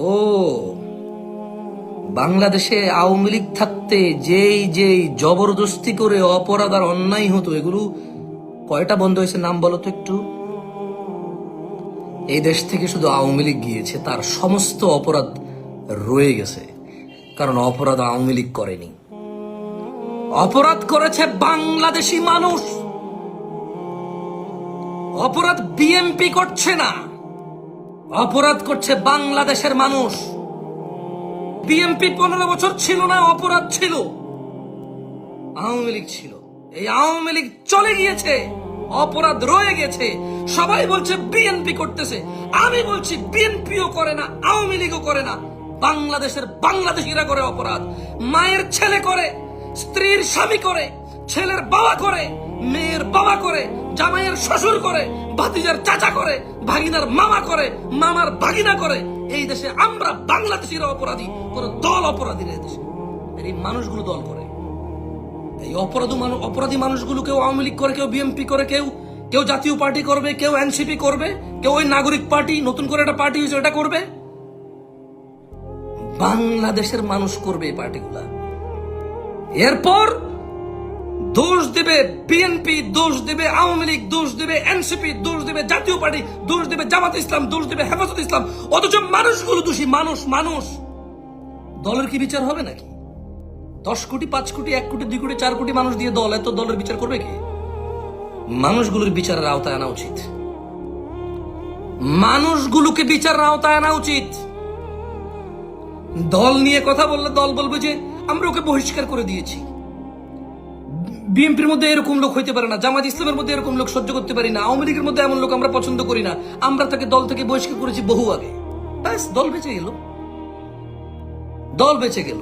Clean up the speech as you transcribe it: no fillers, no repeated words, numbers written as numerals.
ও বাংলাদেশে আওয়ামী লীগ থাকতে যেই জবরদস্তি করে অপরাধ আর অন্যায় হতো, এগুলো কয়টা বন্ধ হয়েছে নাম বলো তো একটু। এই দেশ থেকে শুধু আওয়ামী লীগ গিয়েছে, তার সমস্ত অপরাধ রয়ে গেছে, কারণ অপরাধ আওয়ামী লীগ করেনি, অপরাধ করেছে বাংলাদেশি মানুষ। অপরাধ বিএনপি করছে না, অপরাধ করছে বাংলাদেশের মানুষ। বিএনপি 15 বছর ছিল না, অপরাধ ছিল, আওয়ামী লীগ ছিল। এই আওয়ামী লীগ চলে গিয়েছে, অপরাধ রয়ে গেছে। সবাই বলছে বিএনপি করতেছে, আমি বলছি বিএনপিও করে না, আওয়ামী লীগও করে না, বাংলাদেশের বাংলাদেশিরা করে অপরাধ। মায়ের ছেলে করে, স্ত্রীর স্বামী করে, ছেলের বাবা করে, মেয়ের বাবা করে, জামাইয়ের শ্বশুর করে, ভাতিজার চাচা করে, ভাগিনার মামা করে, মামার ভাগিনা করে। এই দেশে আমরা বাংলাদেশিরা অপরাধী, কোন দল অপরাধী না। এই দেশে এই মানুষগুলো দল করে, এই অপরাধী মানুষগুলো কেউ আওয়ামী লীগ করে, কেউ বিএনপি করে, কেউ জাতীয় পার্টি করবে, কেউ এনসিপি করবে, কেউ ওই নাগরিক পার্টি নতুন করে একটা পার্টি হয়েছে ওটা করবে। বাংলাদেশের মানুষ করবে এই পার্টিগুলা। এরপর দোষ দেবে বিএনপি, দোষ দেবে আওয়ামী লীগ, দোষ দেবে এনসিপি, দোষ দেবে জাতীয় পার্টি, দোষ দেবে জামাত ইসলাম, দোষ দেবে হেফাজত ইসলাম। অথচ মানুষগুলো দোষী। মানুষ দলের কি বিচার হবে নাকি? 10 কোটি, 5 কোটি, 1 কোটি, 2 কোটি, 4 কোটি মানুষ দিয়ে দল, এত দলের বিচার করবে কি? মানুষগুলোর বিচারের আওতায় আনা উচিত, মানুষগুলোকে বিচারের আওতায় আনা উচিত। দল নিয়ে কথা বললে দল বলবে যে আমরা ওকে বহিষ্কার করে দিয়েছি। বিএনপির মধ্যে এরকম লোক হইতে পারে না, জামাত ইসলামের মধ্যে এরকম লোক সহ্য করতে পারি না, আওয়ামী লীগের মধ্যে এমন লোক আমরা পছন্দ করি না, আমরা তাকে দল থেকে বহিষ্কার করেছি বহু আগে। ব্যাস, দল বেঁচে গেল, দল বেঁচে গেল।